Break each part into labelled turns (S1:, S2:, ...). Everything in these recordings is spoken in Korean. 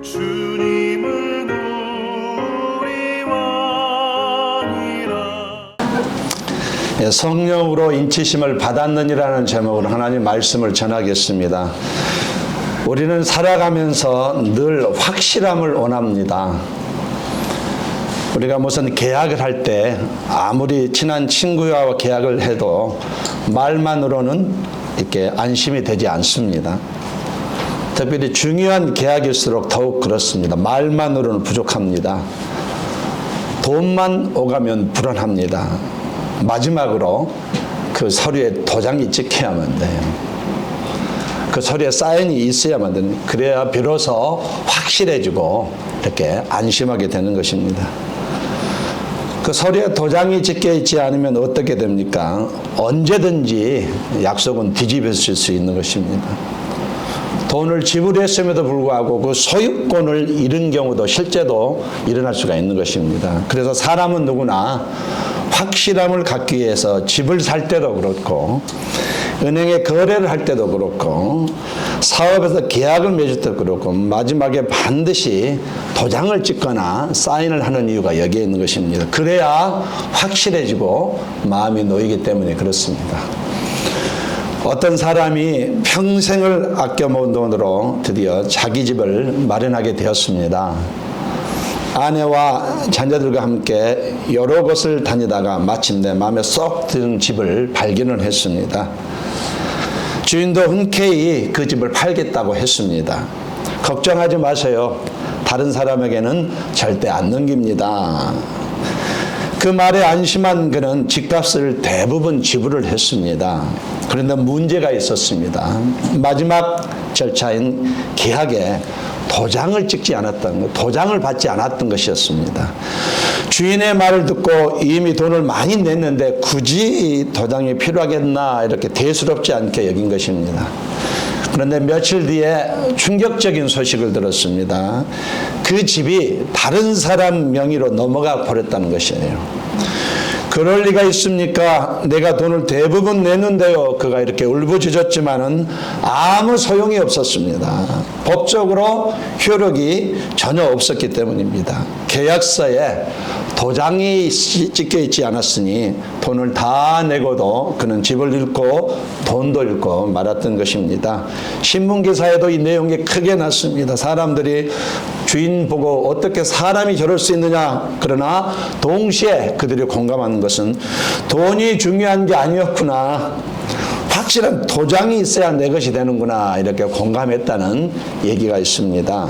S1: 주님을 누리와니라.
S2: 성령으로 인치심을 받았느니라는 제목으로 하나님 말씀을 전하겠습니다. 우리는 살아가면서 늘 확실함을 원합니다. 우리가 무슨 계약을 할 때 아무리 친한 친구와 계약을 해도 말만으로는 이렇게 안심이 되지 않습니다. 특별히 중요한 계약일수록 더욱 그렇습니다. 말만으로는 부족합니다. 돈만 오가면 불안합니다. 마지막으로 그 서류에 도장이 찍혀야만 돼요. 그 서류에 사인이 있어야만 되는, 그래야 비로소 확실해지고 이렇게 안심하게 되는 것입니다. 그 서류에 도장이 찍혀 있지 않으면 어떻게 됩니까? 언제든지 약속은 뒤집어질 수 있는 것입니다. 돈을 지불했음에도 불구하고 그 소유권을 잃은 경우도 실제로 일어날 수가 있는 것입니다. 그래서 사람은 누구나 확실함을 갖기 위해서 집을 살 때도 그렇고, 은행에 거래를 할 때도 그렇고, 사업에서 계약을 맺을 때도 그렇고, 마지막에 반드시 도장을 찍거나 사인을 하는 이유가 여기에 있는 것입니다. 그래야 확실해지고 마음이 놓이기 때문에 그렇습니다. 어떤 사람이 평생을 아껴 모은 돈으로 드디어 자기 집을 마련하게 되었습니다. 아내와 자녀들과 함께 여러 곳을 다니다가 마침내 마음에 쏙 드는 집을 발견을 했습니다. 주인도 흔쾌히 그 집을 팔겠다고 했습니다. 걱정하지 마세요. 다른 사람에게는 절대 안 넘깁니다. 그 말에 안심한 그는 집값을 대부분 지불을 했습니다. 그런데 문제가 있었습니다. 마지막 절차인 계약에 도장을 찍지 않았던 것, 도장을 받지 않았던 것이었습니다. 주인의 말을 듣고 이미 돈을 많이 냈는데 굳이 도장이 필요하겠나 이렇게 대수롭지 않게 여긴 것입니다. 그런데 며칠 뒤에 충격적인 소식을 들었습니다. 그 집이 다른 사람 명의로 넘어가 버렸다는 것이에요. 그럴 리가 있습니까? 내가 돈을 대부분 내는데요. 그가 이렇게 울부짖었지만은 아무 소용이 없었습니다. 법적으로 효력이 전혀 없었기 때문입니다. 계약서에 도장이 찍혀 있지 않았으니 돈을 다 내고도 그는 집을 잃고 돈도 잃고 말았던 것입니다. 신문기사에도 이 내용이 크게 났습니다. 사람들이 주인 보고 어떻게 사람이 저럴 수 있느냐. 그러나 동시에 그들이 공감하는 것은 돈이 중요한 게 아니었구나. 확실한 도장이 있어야 내 것이 되는구나. 이렇게 공감했다는 얘기가 있습니다.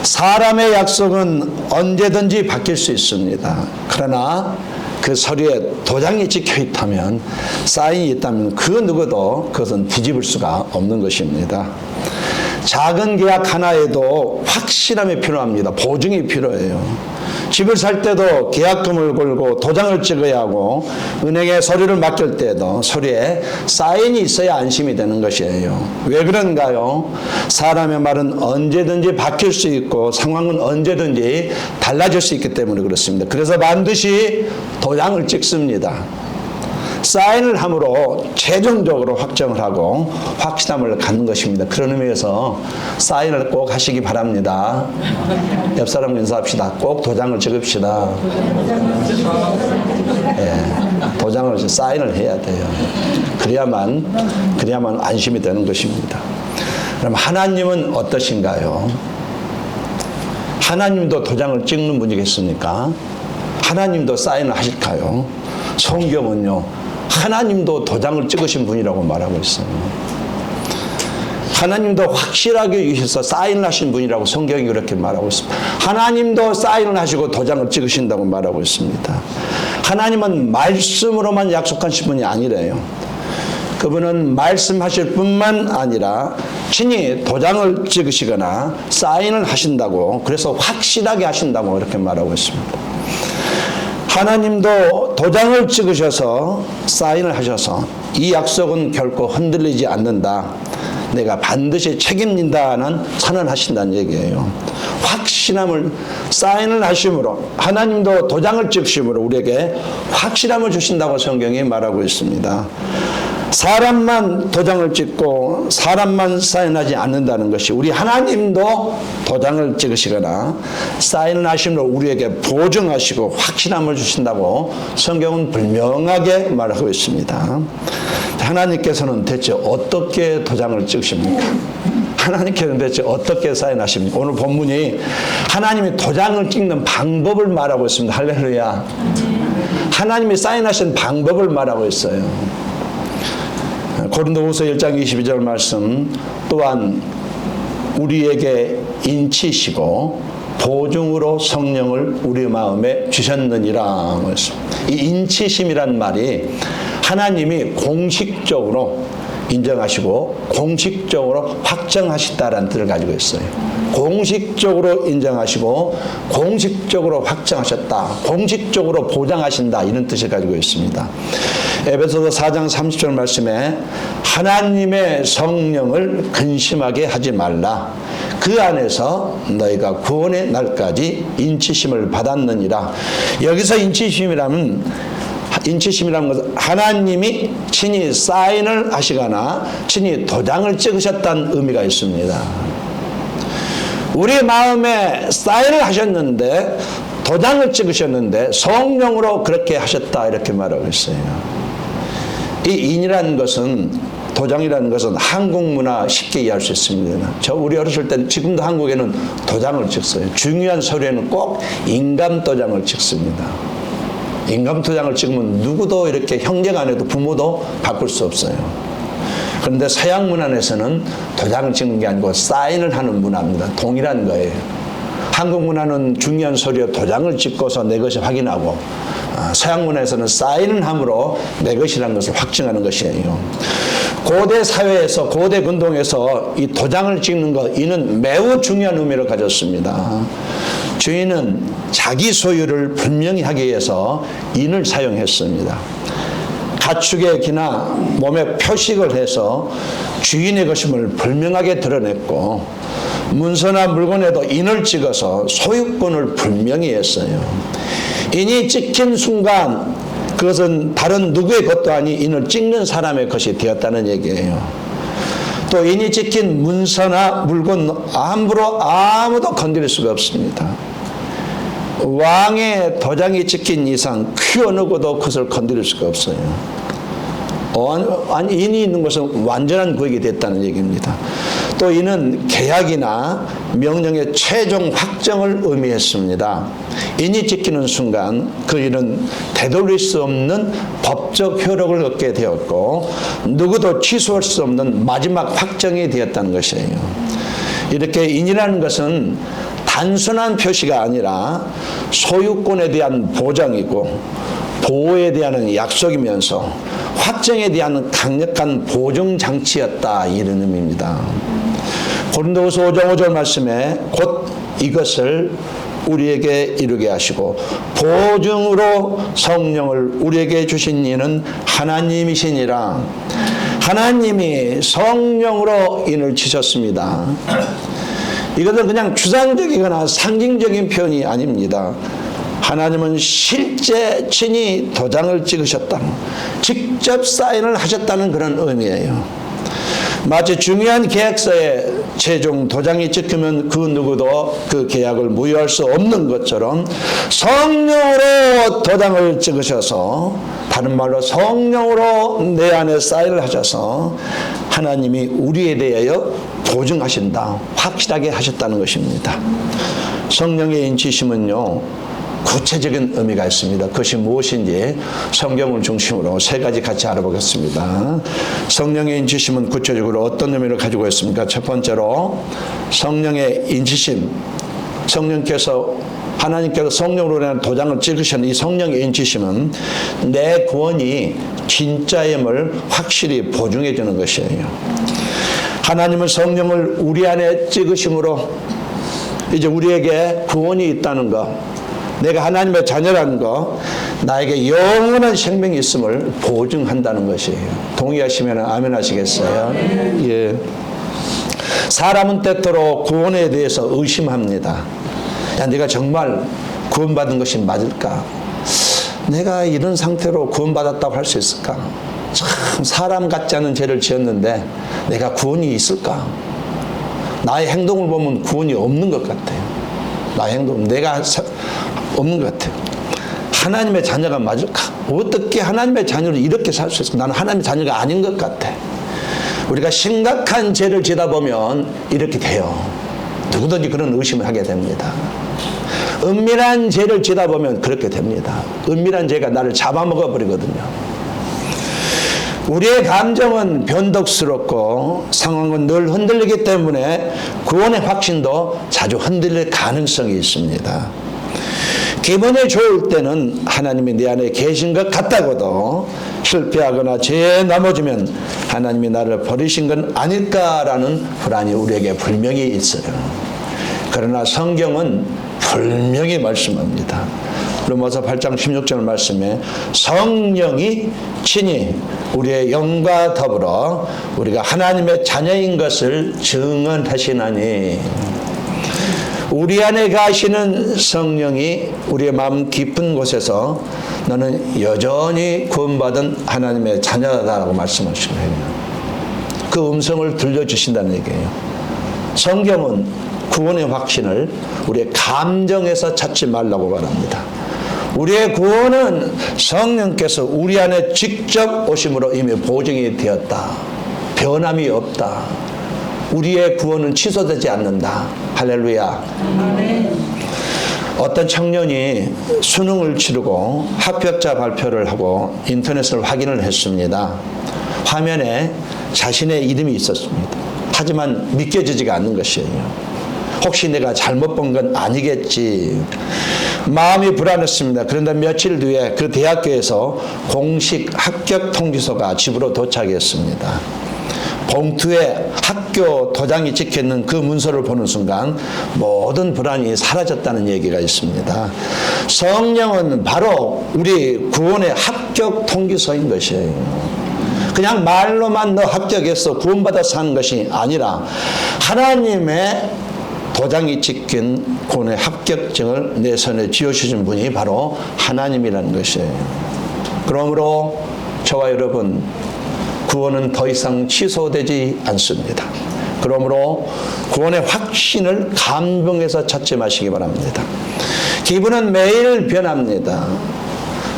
S2: 사람의 약속은 언제든지 바뀔 수 있습니다. 그러나 그 서류에 도장이 찍혀 있다면, 사인이 있다면 그 누구도 그것은 뒤집을 수가 없는 것입니다. 작은 계약 하나에도 확실함이 필요합니다. 보증이 필요해요. 집을 살 때도 계약금을 걸고 도장을 찍어야 하고, 은행에 서류를 맡길 때도 서류에 사인이 있어야 안심이 되는 것이에요. 왜 그런가요? 사람의 말은 언제든지 바뀔 수 있고 상황은 언제든지 달라질 수 있기 때문에 그렇습니다. 그래서 반드시 도장을 찍습니다. 사인을 함으로 최종적으로 확정을 하고 확실함을 갖는 것입니다. 그런 의미에서 사인을 꼭 하시기 바랍니다. 옆 사람 인사합시다. 꼭 도장을 찍읍시다. 도장을 사인을 해야 돼요. 그래야만 안심이 되는 것입니다. 그럼 하나님은 어떠신가요? 하나님도 도장을 찍는 분이겠습니까? 하나님도 사인을 하실까요? 성경은요, 하나님도 도장을 찍으신 분이라고 말하고 있어요. 하나님도 확실하게 주셔서 사인을 하신 분이라고 성경이 그렇게 말하고 있습니다. 하나님도 사인을 하시고 도장을 찍으신다고 말하고 있습니다. 하나님은 말씀으로만 약속하신 분이 아니래요. 그분은 말씀하실 뿐만 아니라 친히 도장을 찍으시거나 사인을 하신다고, 그래서 확실하게 하신다고 이렇게 말하고 있습니다. 하나님도 도장을 찍으셔서 사인을 하셔서 이 약속은 결코 흔들리지 않는다. 내가 반드시 책임진다는 선언하신다는 얘기예요. 확실함을 사인을 하심으로, 하나님도 도장을 찍으심으로 우리에게 확실함을 주신다고 성경이 말하고 있습니다. 사람만 도장을 찍고 사람만 사인하지 않는다는 것이 우리 하나님도 도장을 찍으시거나 사인을 하심으로 우리에게 보증하시고 확신함을 주신다고 성경은 분명하게 말하고 있습니다. 하나님께서는 대체 어떻게 도장을 찍으십니까? 하나님께서는 대체 어떻게 사인하십니까? 오늘 본문이 하나님이 도장을 찍는 방법을 말하고 있습니다. 할렐루야. 하나님이 사인하신 방법을 말하고 있어요. 고린도후서 1장 22절 말씀, 또한 우리에게 인치시고 보증으로 성령을 우리 마음에 주셨느니라. 이 인치심이란 말이 하나님이 공식적으로 인정하시고 공식적으로 확정하셨다라는 뜻을 가지고 있어요. 공식적으로 인정하시고 공식적으로 확정하셨다, 공식적으로 보장하신다, 이런 뜻을 가지고 있습니다. 에베소서 4장 30절 말씀에 하나님의 성령을 근심하게 하지 말라. 그 안에서 너희가 구원의 날까지 인치심을 받았느니라. 여기서 인치심이라는 것은 하나님이 친히 사인을 하시거나 친히 도장을 찍으셨다는 의미가 있습니다. 우리 마음에 사인을 하셨는데, 도장을 찍으셨는데 성령으로 그렇게 하셨다, 이렇게 말하고 있어요. 이 인이라는 것은, 도장이라는 것은 한국 문화 쉽게 이해할 수 있습니다. 우리 어렸을 때는, 지금도 한국에는 도장을 찍어요. 중요한 서류에는 꼭 인감 도장을 찍습니다. 인감 도장을 찍으면 누구도 이렇게 형제가 안 해도 부모도 바꿀 수 없어요. 그런데 서양 문화에서는 도장을 찍는 게 아니고 사인을 하는 문화입니다. 동일한 거예요. 한국 문화는 중요한 서류에 도장을 찍고서 내 것을 확인하고, 서양 문화에서는 사인을 함으로 내 것이라는 것을 확증하는 것이에요. 고대 사회에서, 고대 근동에서 이 도장을 찍는 것, 이는 매우 중요한 의미를 가졌습니다. 주인은 자기 소유를 분명히 하기 위해서 인을 사용했습니다. 가축의 기나 몸에 표식을 해서 주인의 것임을 분명하게 드러냈고, 문서나 물건에도 인을 찍어서 소유권을 분명히 했어요. 인이 찍힌 순간 그것은 다른 누구의 것도 아니 인을 찍는 사람의 것이 되었다는 얘기예요. 또 인이 찍힌 문서나 물건 함부로 아무도 건드릴 수가 없습니다. 왕의 도장이 찍힌 이상 그 어느 것도 그것을 건드릴 수가 없어요. 인이 있는 것은 완전한 구역이 됐다는 얘기입니다. 또 이는 계약이나 명령의 최종 확정을 의미했습니다. 인이 찍히는 순간 그 일은 되돌릴 수 없는 법적 효력을 얻게 되었고, 누구도 취소할 수 없는 마지막 확정이 되었다는 것이에요. 이렇게 인이라는 것은 단순한 표시가 아니라 소유권에 대한 보장이고 보호에 대한 약속이면서 확정에 대한 강력한 보증장치였다, 이런 의미입니다. 고린도후서 5장 5절 말씀에 곧 이것을 우리에게 이루게 하시고 보증으로 성령을 우리에게 주신 이는 하나님이시니라. 하나님이 성령으로 인을 치셨습니다. 이것은 그냥 추상적이거나 상징적인 표현이 아닙니다. 하나님은 실제 친히 도장을 찍으셨다, 직접 사인을 하셨다는 그런 의미예요. 마치 중요한 계약서에 최종 도장이 찍히면 그 누구도 그 계약을 무효할 수 없는 것처럼 성령으로 도장을 찍으셔서, 다른 말로 성령으로 내 안에 사인을 하셔서 하나님이 우리에 대하여 보증하신다, 확실하게 하셨다는 것입니다. 성령의 인치심은요, 구체적인 의미가 있습니다. 그것이 무엇인지 성경을 중심으로 세 가지 같이 알아보겠습니다. 성령의 인치심은 구체적으로 어떤 의미를 가지고 있습니까? 첫 번째로 성령의 인치심, 하나님께서 성령으로 인한 도장을 찍으신 이 성령의 인치심은 내 구원이 진짜임을 확실히 보증해 주는 것이에요. 하나님은 성령을 우리 안에 찍으심으로 이제 우리에게 구원이 있다는 것, 내가 하나님의 자녀라는 것, 나에게 영원한 생명이 있음을 보증한다는 것이에요. 동의하시면 아멘 하시겠어요? 예. 사람은 때때로 구원에 대해서 의심합니다. 야, 내가 정말 구원받은 것이 맞을까? 내가 이런 상태로 구원받았다고 할 수 있을까? 참 사람 같지 않은 죄를 지었는데 내가 구원이 있을까? 나의 행동을 보면 구원이 없는 것 같아요. 나의 행동, 내가 없는 것 같아요. 하나님의 자녀가 맞을까? 어떻게 하나님의 자녀를 이렇게 살 수 있을까? 나는 하나님의 자녀가 아닌 것 같아. 우리가 심각한 죄를 지다 보면 이렇게 돼요. 누구든지 그런 의심을 하게 됩니다. 은밀한 죄를 지다 보면 그렇게 됩니다. 은밀한 죄가 나를 잡아먹어 버리거든요. 우리의 감정은 변덕스럽고 상황은 늘 흔들리기 때문에 구원의 확신도 자주 흔들릴 가능성이 있습니다. 기분이 좋을 때는 하나님이 내 안에 계신 것 같다고도 실패하거나 죄에 넘어지면 하나님이 나를 버리신 건 아닐까라는 불안이 우리에게 분명히 있어요. 그러나 성경은 분명히 말씀합니다. 로마서 8장 16절 말씀에 성령이 친히 우리의 영과 더불어 우리가 하나님의 자녀인 것을 증언하시나니, 우리 안에 가시는 성령이 우리의 마음 깊은 곳에서 너는 여전히 구원받은 하나님의 자녀다라고 말씀하시는 거예요. 그 음성을 들려주신다는 얘기예요. 성경은 구원의 확신을 우리의 감정에서 찾지 말라고 말합니다. 우리의 구원은 성령께서 우리 안에 직접 오심으로 이미 보증이 되었다. 변함이 없다. 우리의 구원은 취소되지 않는다. 할렐루야. 아멘. 어떤 청년이 수능을 치르고 합격자 발표를 하고 인터넷을 확인을 했습니다. 화면에 자신의 이름이 있었습니다. 하지만 믿겨지지가 않는 것이에요. 혹시 내가 잘못 본 건 아니겠지. 마음이 불안했습니다. 그런데 며칠 뒤에 그 대학교에서 공식 합격 통지서가 집으로 도착했습니다. 봉투에 학교 도장이 찍혀있는 그 문서를 보는 순간 모든 불안이 사라졌다는 얘기가 있습니다. 성령은 바로 우리 구원의 합격 통지서인 것이에요. 그냥 말로만 너 합격했어, 구원받아서 하는 것이 아니라 하나님의 도장이 찍힌 구원의 합격증을 내 손에 쥐어주신 분이 바로 하나님이라는 것이에요. 그러므로 저와 여러분, 구원은 더 이상 취소되지 않습니다. 그러므로 구원의 확신을 감정에서 찾지 마시기 바랍니다. 기분은 매일 변합니다.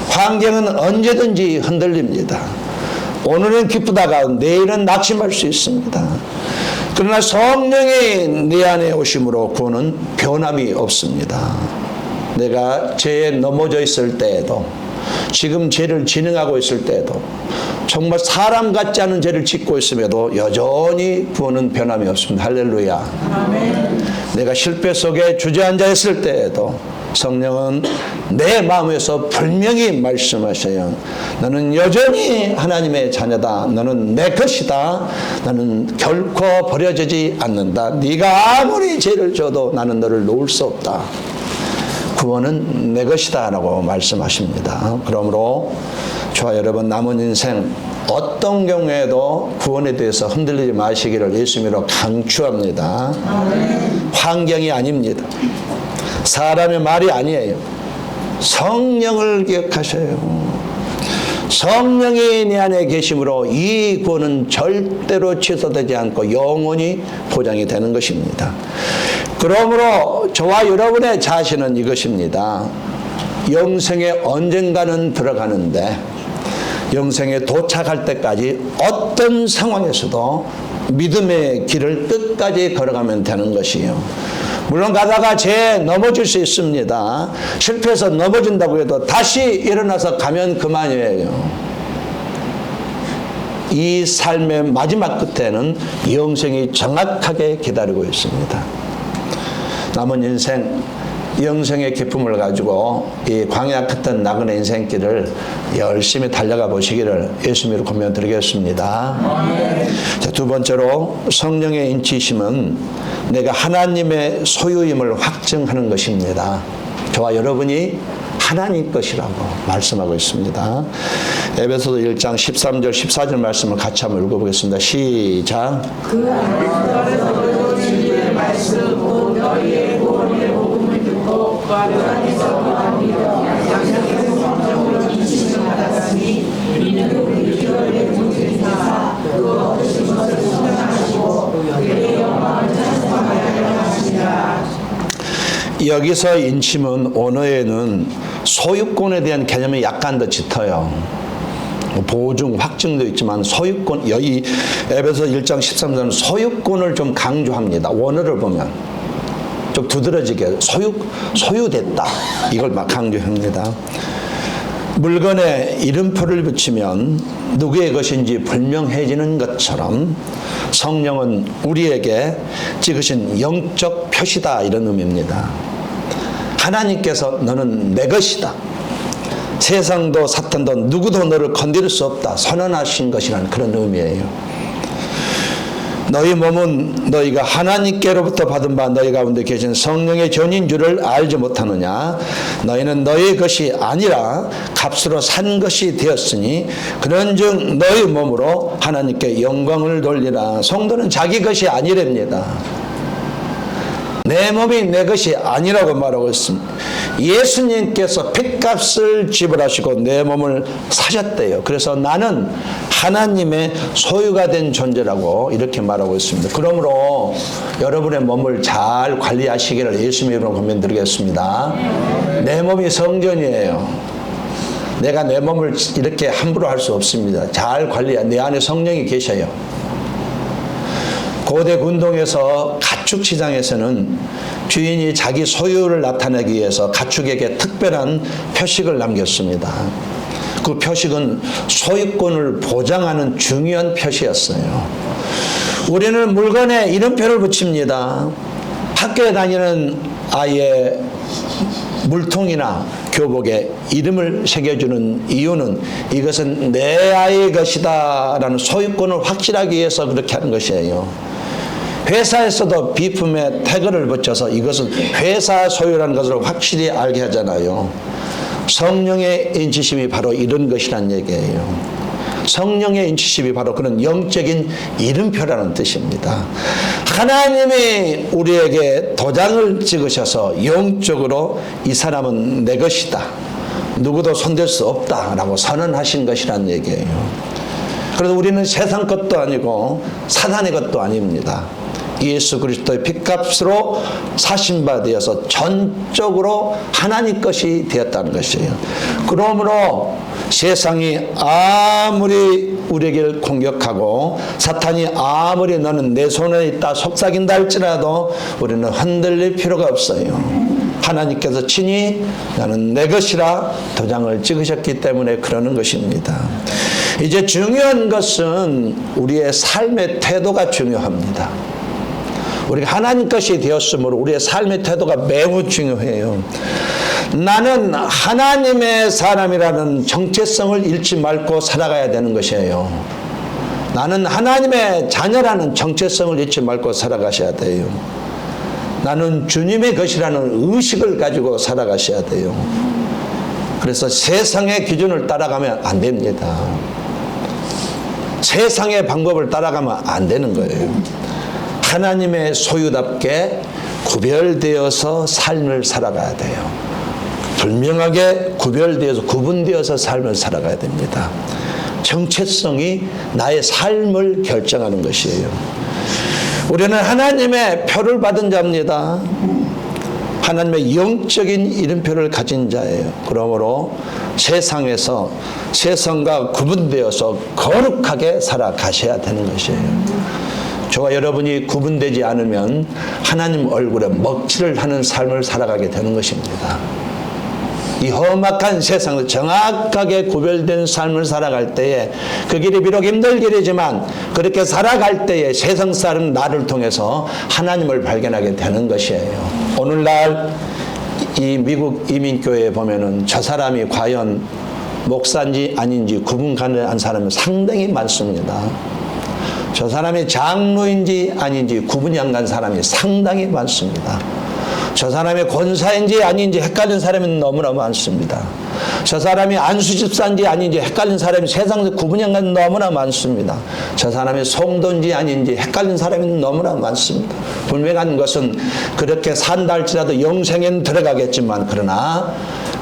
S2: 환경은 언제든지 흔들립니다. 오늘은 기쁘다가 내일은 낙심할 수 있습니다. 그러나 성령이 내 안에 오심으로 구원은 변함이 없습니다. 내가 죄에 넘어져 있을 때에도, 지금 죄를 진행하고 있을 때에도, 정말 사람 같지 않은 죄를 짓고 있음에도 여전히 구원은 변함이 없습니다. 할렐루야. 아멘. 내가 실패 속에 주저앉아 있을 때에도 성령은 내 마음에서 분명히 말씀하셔요. 너는 여전히 하나님의 자녀다. 너는 내 것이다. 너는 결코 버려지지 않는다. 네가 아무리 죄를 져도 나는 너를 놓을 수 없다. 구원은 내 것이다 라고 말씀하십니다. 그러므로 저와 여러분, 남은 인생 어떤 경우에도 구원에 대해서 흔들리지 마시기를 예수님으로 강추합니다. 환경이 아닙니다. 사람의 말이 아니에요. 성령을 기억하셔요. 성령이 내 안에 계심으로 이 구원은 절대로 취소되지 않고 영원히 보장이 되는 것입니다. 그러므로 저와 여러분의 자신은 이것입니다. 영생에 언젠가는 들어가는데 영생에 도착할 때까지 어떤 상황에서도 믿음의 길을 끝까지 걸어가면 되는 것이에요. 물론 가다가 죄에 넘어질 수 있습니다. 실패해서 넘어진다고 해도 다시 일어나서 가면 그만이에요. 이 삶의 마지막 끝에는 영생이 정확하게 기다리고 있습니다. 남은 인생 영생의 기쁨을 가지고 이 광야 같은 나그네 인생길을 열심히 달려가 보시기를 예수님으로 권면드리겠습니다. 자, 두 번째로 성령의 인치심은 내가 하나님의 소유임을 확증하는 것입니다. 저와 여러분이 하나님 것이라고 말씀하고 있습니다. 에베소서 1장 13절 14절 말씀을 같이 한번 읽어보겠습니다. 시작.
S3: 그 안에서 진리의 말씀 곧 너희의 구원의 복음을 듣고 그 안에서 믿어 양심의 성령으로 인식을 받았으니 이는 우리 기도의
S2: 여기서 인침은 언어에는 소유권에 대한 개념이 약간 더 짙어요. 보증, 확증도 있지만 소유권, 여기 에베소 1장 13절은 소유권을 좀 강조합니다. 원어를 보면 좀 두드러지게 소유됐다, 이걸 막 강조합니다. 물건에 이름표를 붙이면 누구의 것인지 분명해지는 것처럼 성령은 우리에게 찍으신 영적 표시다, 이런 의미입니다. 하나님께서 너는 내 것이다, 세상도 사탄도 누구도 너를 건드릴 수 없다 선언하신 것이라는 그런 의미예요. 너희 몸은 너희가 하나님께로부터 받은 바 너희 가운데 계신 성령의 전인 줄을 알지 못하느냐. 너희는 너희 것이 아니라 값으로 산 것이 되었으니 그런즉 너희 몸으로 하나님께 영광을 돌리라. 성도는 자기 것이 아니랍니다. 내 몸이 내 것이 아니라고 말하고 있습니다. 예수님께서 핏값을 지불하시고 내 몸을 사셨대요. 그래서 나는 하나님의 소유가 된 존재라고 이렇게 말하고 있습니다. 그러므로 여러분의 몸을 잘 관리하시기를 예수님의 이름으로 권면드리겠습니다. 내 몸이 성전이에요. 내가 내 몸을 이렇게 함부로 할 수 없습니다. 잘 관리해. 내 안에 성령이 계셔요. 고대 군동에서 가축 시장에서는 주인이 자기 소유를 나타내기 위해서 가축에게 특별한 표식을 남겼습니다. 그 표식은 소유권을 보장하는 중요한 표시였어요. 우리는 물건에 이름표를 붙입니다. 학교에 다니는 아이의 물통이나 교복에 이름을 새겨주는 이유는 이것은 내 아이의 것이다 라는 소유권을 확실하기 위해서 그렇게 하는 것이에요. 회사에서도 비품에 태그를 붙여서 이것은 회사 소유라는 것을 확실히 알게 하잖아요. 성령의 인치심이 바로 이런 것이란 얘기예요. 성령의 인치심이 바로 그런 영적인 이름표라는 뜻입니다. 하나님이 우리에게 도장을 찍으셔서 영적으로 이 사람은 내 것이다, 누구도 손댈 수 없다라고 선언하신 것이란 얘기예요. 그래서 우리는 세상 것도 아니고 사단의 것도 아닙니다. 예수 그리스도의 핏값으로 사신 바 되어서 전적으로 하나님 것이 되었다는 것이에요. 그러므로 세상이 아무리 우리에게 공격하고 사탄이 아무리 너는 내 손에 있다 속삭인다 할지라도 우리는 흔들릴 필요가 없어요. 하나님께서 친히 나는 내 것이라 도장을 찍으셨기 때문에 그러는 것입니다. 이제 중요한 것은 우리의 삶의 태도가 중요합니다. 우리가 하나님 것이 되었으므로 우리의 삶의 태도가 매우 중요해요. 나는 하나님의 사람이라는 정체성을 잃지 말고 살아가야 되는 것이에요. 나는 하나님의 자녀라는 정체성을 잊지 말고 살아가셔야 돼요. 나는 주님의 것이라는 의식을 가지고 살아가셔야 돼요. 그래서 세상의 기준을 따라가면 안 됩니다. 세상의 방법을 따라가면 안 되는 거예요. 하나님의 소유답게 구별되어서 삶을 살아가야 돼요. 분명하게 구별되어서 구분되어서 삶을 살아가야 됩니다. 정체성이 나의 삶을 결정하는 것이에요. 우리는 하나님의 표를 받은 자입니다. 하나님의 영적인 이름표를 가진 자예요. 그러므로 세상에서 세상과 구분되어서 거룩하게 살아가셔야 되는 것이에요. 저와 여러분이 구분되지 않으면 하나님 얼굴에 먹칠을 하는 삶을 살아가게 되는 것입니다. 이 험악한 세상을 정확하게 구별된 삶을 살아갈 때에 그 길이 비록 힘든 길이지만 그렇게 살아갈 때에 세상 사람 나를 통해서 하나님을 발견하게 되는 것이에요. 오늘날 이 미국 이민교회에 보면은 저 사람이 과연 목사인지 아닌지 구분 가능한 사람이 상당히 많습니다. 저 사람이 장로인지 아닌지 구분이 안 간 사람이 상당히 많습니다. 저 사람이 권사인지 아닌지 헷갈린 사람이 너무나 많습니다. 저 사람이 안수집사인지 아닌지 헷갈린 사람이 세상에서 구분이 안 간 너무나 많습니다. 저 사람이 성도인지 아닌지 헷갈린 사람이 너무나 많습니다. 분명한 것은 그렇게 산다 할지라도 영생에는 들어가겠지만 그러나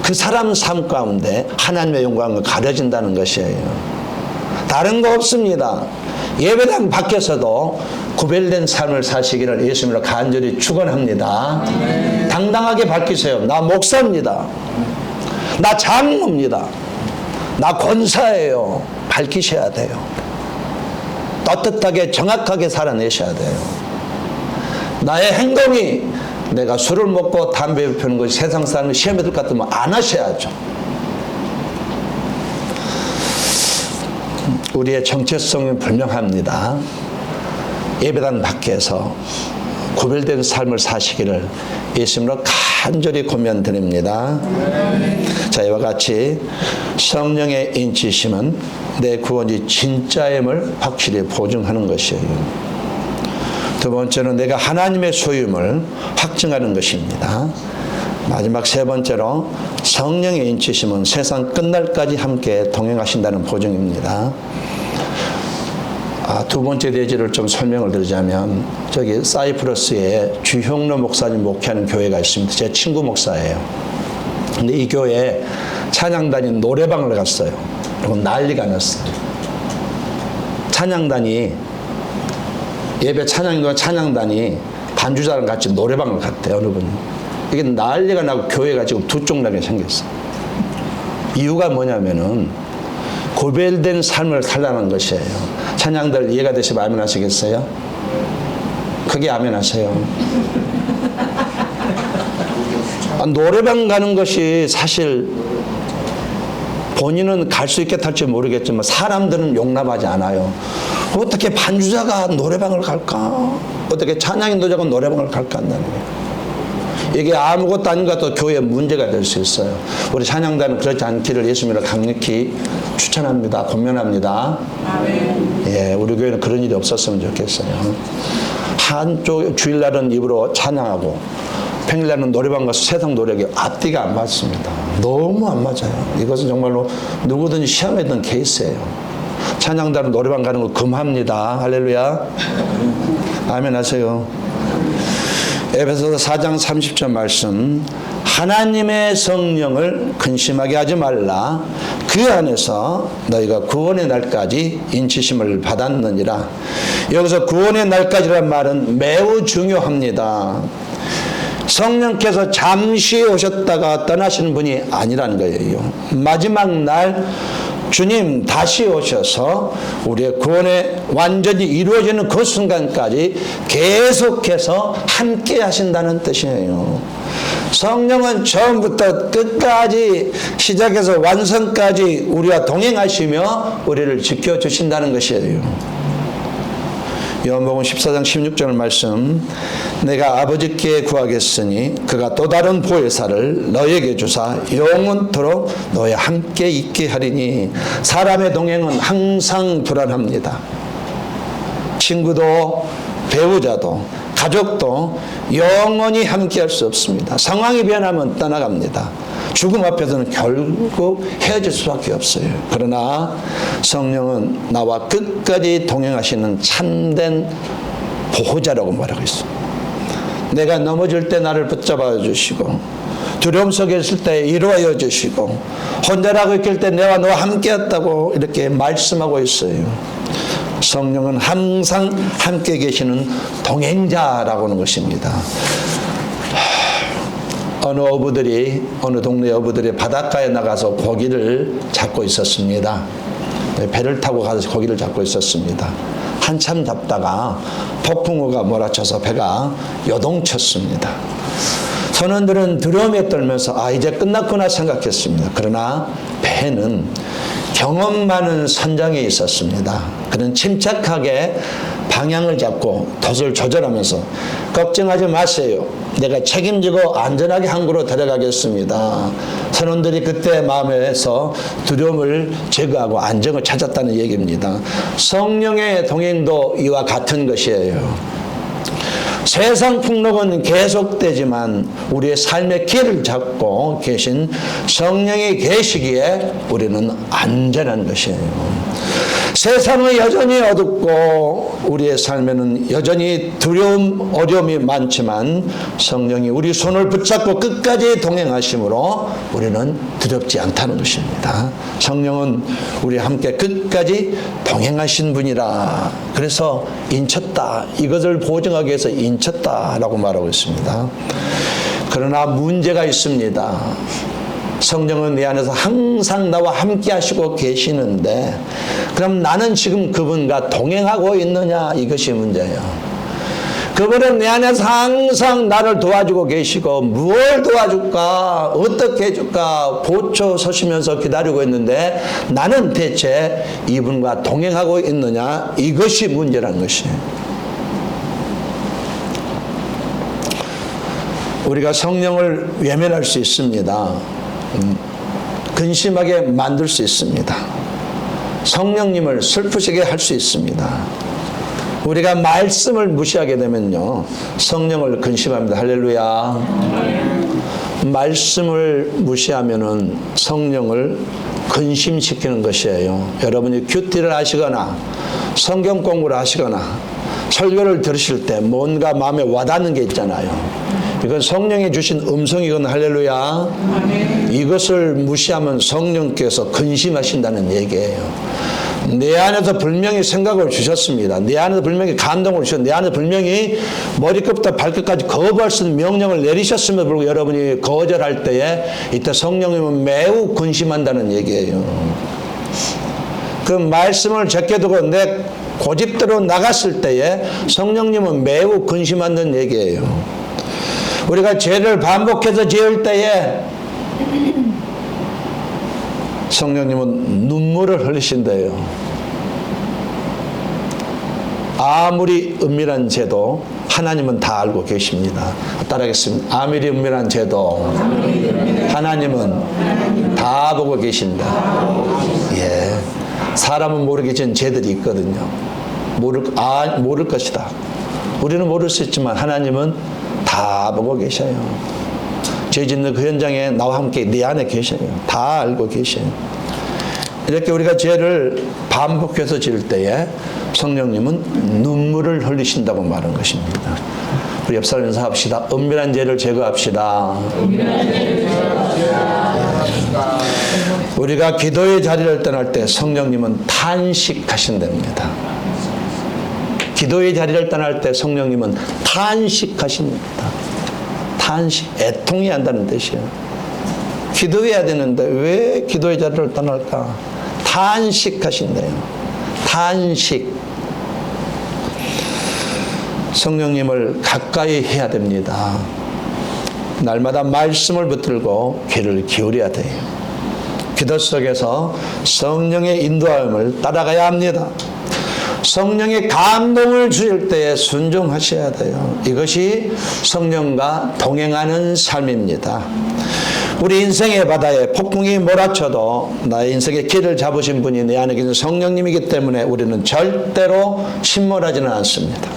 S2: 그 사람 삶 가운데 하나님의 영광을 가려진다는 것이에요. 다른 거 없습니다. 예배당 밖에서도 구별된 삶을 사시기를 예수님으로 간절히 축원합니다. 당당하게 당당하게 밝히세요. 나 목사입니다. 나 장로입니다. 나 권사예요. 밝히셔야 돼요. 떳떳하게 정확하게 살아내셔야 돼요. 나의 행동이 내가 술을 먹고 담배를 피우는 것이 세상 사람이 시험에 들 것 같으면 안 하셔야죠. 우리의 정체성은 분명합니다. 예배당 밖에서 구별된 삶을 사시기를 예수님으로 간절히 권면드립니다. 자, 이와 같이 성령의 인치심은 내 구원이 진짜임을 확실히 보증하는 것이에요. 두 번째는 내가 하나님의 소유임을 확증하는 것입니다. 마지막 세 번째로 성령의 인치심은 세상 끝날까지 함께 동행하신다는 보증입니다. 두 번째 대지를 좀 설명을 드리자면 저기 사이프러스에 주형로 목사님 목회하는 교회가 있습니다. 제 친구 목사예요. 근데 이 교회에 찬양단이 노래방을 갔어요. 그리고 난리가 났어요. 찬양단이 예배 찬양단이 반주자랑 같이 노래방을 갔대요. 어느 분이. 이게 난리가 나고 교회가 지금 두 쪽 나게 생겼어요. 이유가 뭐냐면은 구별된 삶을 살라는 것이에요. 찬양들 이해가 되시면 아멘 하시겠어요? 크게 아멘 하세요. 노래방 가는 것이 사실 본인은 갈 수 있겠다 할지 모르겠지만 사람들은 용납하지 않아요. 어떻게 반주자가 노래방을 갈까? 어떻게 찬양 인도자가 노래방을 갈까 한다는 거예요. 이게 아무것도 아닌 것 같아도 교회에 문제가 될 수 있어요. 우리 찬양단은 그렇지 않기를 예수님으로 강력히 추천합니다. 권면합니다. 아멘. 예, 우리 교회는 그런 일이 없었으면 좋겠어요. 한쪽 주일날은 입으로 찬양하고 평일날은 노래방 가서 세상 노래가 앞뒤가 안 맞습니다. 너무 안 맞아요. 이것은 정말로 누구든지 시험에 든 케이스예요. 찬양단은 노래방 가는 거 금합니다. 할렐루야. 아멘 하세요. 에베소서 4장 30절 말씀, 하나님의 성령을 근심하게 하지 말라. 그 안에서 너희가 구원의 날까지 인치심을 받았느니라. 여기서 구원의 날까지란 말은 매우 중요합니다. 성령께서 잠시 오셨다가 떠나시는 분이 아니라는 거예요. 마지막 날 주님 다시 오셔서 우리의 구원이 완전히 이루어지는 그 순간까지 계속해서 함께 하신다는 뜻이에요. 성령은 처음부터 끝까지 시작해서 완성까지 우리와 동행하시며 우리를 지켜주신다는 것이에요. 요한복음 14장 16절 말씀, 내가 아버지께 구하겠으니 그가 또 다른 보혜사를 너에게 주사 영원토록 너와 함께 있게 하리니. 사람의 동행은 항상 불안합니다. 친구도 배우자도 가족도 영원히 함께 할 수 없습니다. 상황이 변하면 떠나갑니다. 죽음 앞에서는 결국 헤어질 수밖에 없어요. 그러나 성령은 나와 끝까지 동행하시는 참된 보호자라고 말하고 있습니다. 내가 넘어질 때 나를 붙잡아 주시고, 두려움 속에 있을 때 위로하여 주시고, 혼자라고 있을 때 내가 너와 함께했다고 이렇게 말씀하고 있어요. 성령은 항상 함께 계시는 동행자라고 하는 것입니다. 어느 동네 어부들이 바닷가에 나가서 고기를 잡고 있었습니다. 배를 타고 가서 고기를 잡고 있었습니다. 한참 잡다가 폭풍우가 몰아쳐서 배가 요동쳤습니다. 선원들은 두려움에 떨면서 이제 끝났구나 생각했습니다. 그러나 배는 경험 많은 선장에 있었습니다. 그는 침착하게 방향을 잡고 돛을 조절하면서 걱정하지 마세요. 내가 책임지고 안전하게 항구로 데려가겠습니다. 선원들이 그때 마음에서 두려움을 제거하고 안정을 찾았다는 얘기입니다. 성령의 동행도 이와 같은 것이에요. 세상 풍록은 계속되지만 우리의 삶의 길을 잡고 계신 성령이 계시기에 우리는 안전한 것이에요. 세상은 여전히 어둡고 우리의 삶에는 여전히 두려움, 어려움이 많지만 성령이 우리 손을 붙잡고 끝까지 동행하심으로 우리는 두렵지 않다는 것입니다. 성령은 우리와 함께 끝까지 동행하신 분이라. 그래서 인쳤다. 이것을 보증하기 위해서 인쳤다라고 말하고 있습니다. 그러나 문제가 있습니다. 성령은 내 안에서 항상 나와 함께 하시고 계시는데 그럼 나는 지금 그분과 동행하고 있느냐, 이것이 문제예요. 그분은 내 안에서 항상 나를 도와주고 계시고 무엇을 도와줄까, 어떻게 해줄까 보초 서시면서 기다리고 있는데 나는 대체 이분과 동행하고 있느냐, 이것이 문제라는 것이에요. 우리가 성령을 외면할 수 있습니다. 근심하게 만들 수 있습니다. 성령님을 슬프시게 할 수 있습니다. 우리가 말씀을 무시하게 되면요, 성령을 근심합니다. 할렐루야. 말씀을 무시하면은 성령을 근심시키는 것이에요. 여러분이 큐티를 하시거나 성경 공부를 하시거나 설교를 들으실 때 뭔가 마음에 와닿는 게 있잖아요. 이건 성령이 주신 음성이건 할렐루야. 이것을 무시하면 성령께서 근심하신다는 얘기예요. 내 안에서 분명히 생각을 주셨습니다. 내 안에서 분명히 감동을 주셨습니다. 내 안에서 분명히 머리끝부터 발끝까지 거부할 수 있는 명령을 내리셨음에도 불구하고 여러분이 거절할 때에 이때 성령님은 매우 근심한다는 얘기예요. 그 말씀을 제껴두고 내 고집대로 나갔을 때에 성령님은 매우 근심한다는 얘기예요. 우리가 죄를 반복해서 지을 때에 성령님은 눈물을 흘리신대요. 아무리 은밀한 죄도 하나님은 다 알고 계십니다. 따라하겠습니다. 아무리 은밀한 죄도 하나님은 다 보고 계신다. 예, 사람은 모르겠지만 죄들이 있거든요. 모를 것이다. 우리는 모를 수 있지만 하나님은 다 보고 계셔요. 죄 짓는 그 현장에 나와 함께 네 안에 계셔요. 다 알고 계셔요. 이렇게 우리가 죄를 반복해서 지을 때에 성령님은 눈물을 흘리신다고 말한 것입니다. 우리 옆 사람 인사합시다. 은밀한 죄를 제거합시다. 우리가 기도의 자리를 떠날 때 성령님은 탄식하신답니다. 기도의 자리를 떠날 때 성령님은 탄식하십니다. 탄식, 애통이 한다는 뜻이에요. 기도해야 되는데 왜 기도의 자리를 떠날까? 탄식하신대요. 탄식. 성령님을 가까이 해야 됩니다. 날마다 말씀을 붙들고 귀를 기울여야 돼요. 기도 속에서 성령의 인도함을 따라가야 합니다. 성령의 감동을 주실 때에 순종하셔야 돼요. 이것이 성령과 동행하는 삶입니다. 우리 인생의 바다에 폭풍이 몰아쳐도 나의 인생의 길을 잡으신 분이 내 안에 계신 성령님이기 때문에 우리는 절대로 침몰하지는 않습니다.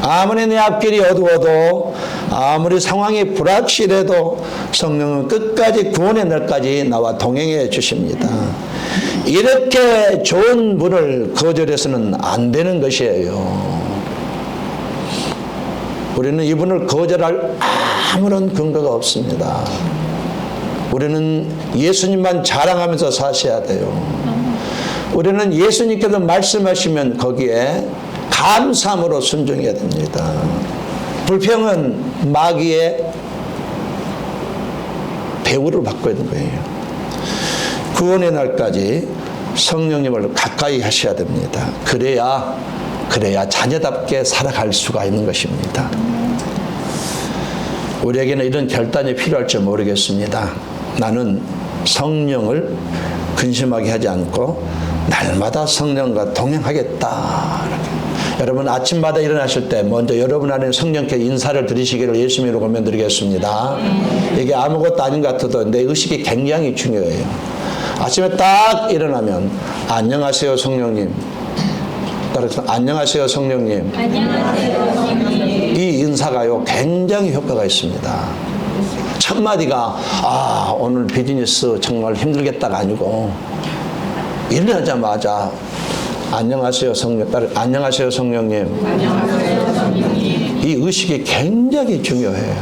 S2: 아무리 내 앞길이 어두워도 아무리 상황이 불확실해도 성령은 끝까지 구원의 날까지 나와 동행해 주십니다. 이렇게 좋은 분을 거절해서는 안 되는 것이에요. 우리는 이분을 거절할 아무런 근거가 없습니다. 우리는 예수님만 자랑하면서 사셔야 돼요. 우리는 예수님께서 말씀하시면 거기에 감사함으로 순종해야 됩니다. 불평은 마귀의 배후를 받고 있는 거예요. 구원의 날까지 성령님을 가까이 하셔야 됩니다. 그래야 자녀답게 살아갈 수가 있는 것입니다. 우리에게는 이런 결단이 필요할지 모르겠습니다. 나는 성령을 근심하게 하지 않고 날마다 성령과 동행하겠다. 여러분 아침마다 일어나실 때 먼저 여러분 안에 성령께 인사를 드리시기를 예수님으로 권면드리겠습니다. 이게 아무것도 아닌 것 같아도 내 의식이 굉장히 중요해요. 아침에 딱 일어나면 안녕하세요 성령님. 따라서 안녕하세요 성령님.
S4: 안녕하세요 성령님.
S2: 이 인사가요 굉장히 효과가 있습니다. 첫 마디가 오늘 비즈니스 정말 힘들겠다가 아니고 일어나자마자 안녕하세요 성령. 안녕하세요 성령님.
S4: 안녕하세요 성령님.
S2: 이 의식이 굉장히 중요해요.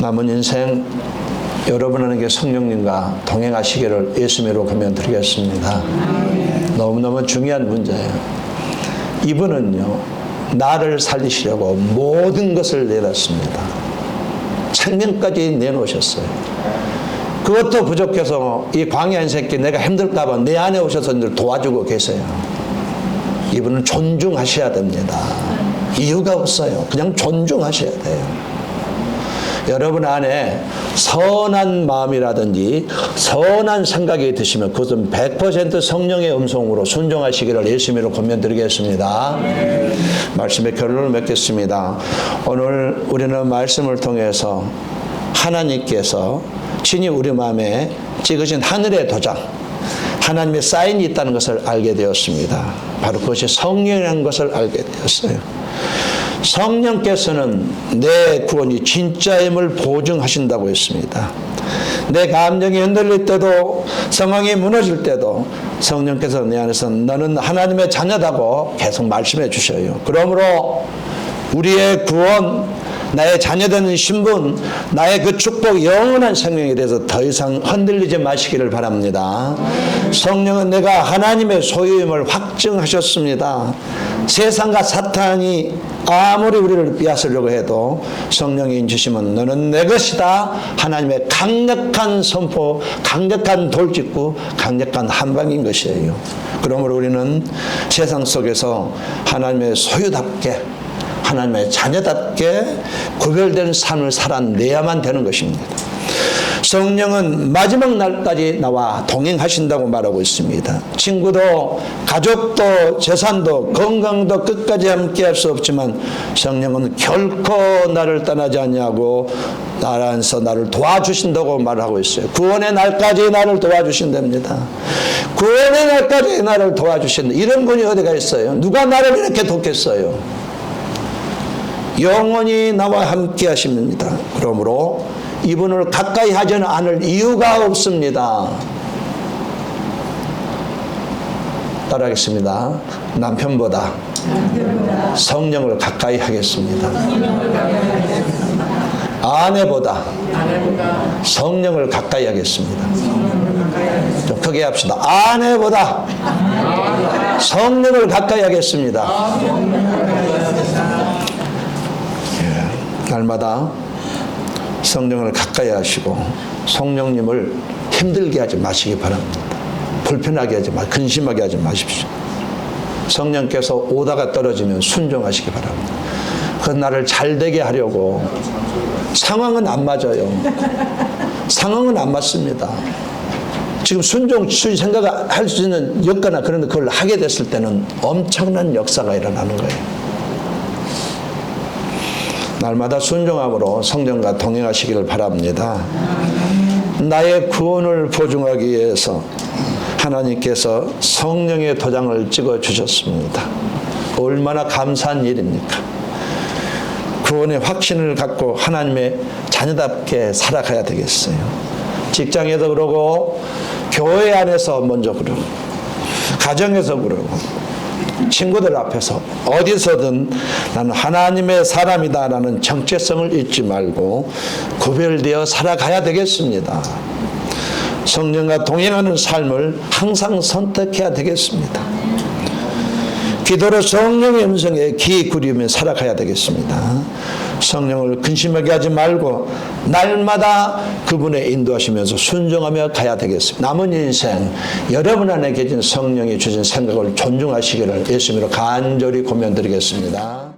S2: 남은 인생 여러분에게 성령님과 동행하시기를 예수님으로 권면드리겠습니다. 너무너무 중요한 문제예요. 이분은요 나를 살리시려고 모든 것을 내놨습니다. 생명까지 내놓으셨어요. 그것도 부족해서 이 광야인 새끼 내가 힘들까봐 내 안에 오셔서 도와주고 계세요. 이분은 존중하셔야 됩니다. 이유가 없어요. 그냥 존중하셔야 돼요. 여러분 안에 선한 마음이라든지 선한 생각이 드시면 그것은 100% 성령의 음성으로 순종하시기를 예수님으로 권면드리겠습니다. 말씀의 결론을 맺겠습니다. 오늘 우리는 말씀을 통해서 하나님께서 친히 우리 마음에 찍으신 하늘의 도장, 하나님의 사인이 있다는 것을 알게 되었습니다. 바로 그것이 성령이라는 것을 알게 되었어요. 성령께서는 내 구원이 진짜임을 보증하신다고 했습니다. 내 감정이 흔들릴 때도, 상황이 무너질 때도 성령께서 내 안에서 너는 하나님의 자녀다고 계속 말씀해 주셔요. 그러므로 우리의 구원, 나의 자녀되는 신분, 나의 그 축복, 영원한 생명에 대해서 더 이상 흔들리지 마시기를 바랍니다. 성령은 내가 하나님의 소유임을 확증하셨습니다. 세상과 사탄이 아무리 우리를 빼앗으려고 해도 성령이 인주시면 너는 내 것이다. 하나님의 강력한 선포, 강력한 돌직구, 강력한 한방인 것이에요. 그러므로 우리는 세상 속에서 하나님의 소유답게, 하나님의 자녀답게 구별된 삶을 살아내야만 되는 것입니다. 성령은 마지막 날까지 나와 동행하신다고 말하고 있습니다. 친구도, 가족도, 재산도, 건강도 끝까지 함께 할 수 없지만 성령은 결코 나를 떠나지 않냐고 나라에서 나를 도와주신다고 말하고 있어요. 구원의 날까지 나를 도와주신답니다. 구원의 날까지 나를 도와주신다. 이런 분이 어디가 있어요? 누가 나를 이렇게 돕겠어요? 영원히 나와 함께 하십니다. 그러므로 이분을 가까이 하지는 않을 이유가 없습니다. 따라하겠습니다. 남편보다 성령을 가까이 하겠습니다. 아내보다 성령을 가까이 하겠습니다. 좀 크게 합시다. 아내보다 성령을 가까이 하겠습니다. 날마다 성령을 가까이 하시고 성령님을 힘들게 하지 마시기 바랍니다. 불편하게 하지 마, 근심하게 하지 마십시오. 성령께서 오다가 떨어지면 순종하시기 바랍니다. 그 나를 잘되게 하려고 상황은 안 맞아요. 상황은 안 맞습니다. 지금 순종 생각할 수 있는 여건이나 그런 그걸 하게 됐을 때는 엄청난 역사가 일어나는 거예요. 날마다 순종함으로 성령과 동행하시기를 바랍니다. 나의 구원을 보증하기 위해서 하나님께서 성령의 도장을 찍어 주셨습니다. 얼마나 감사한 일입니까? 구원의 확신을 갖고 하나님의 자녀답게 살아가야 되겠어요. 직장에서 그러고 교회 안에서 먼저 그러고 가정에서 그러고 친구들 앞에서 어디서든 나는 하나님의 사람이다라는 정체성을 잊지 말고 구별되어 살아가야 되겠습니다. 성령과 동행하는 삶을 항상 선택해야 되겠습니다. 기도로 성령의 음성에 귀 기울이며 살아가야 되겠습니다. 성령을 근심하게 하지 말고 날마다 그분의 인도하시면서 순종하며 가야 되겠습니다. 남은 인생 여러분 안에 계신 성령이 주신 생각을 존중하시기를 예수님으로 간절히 권면드리겠습니다.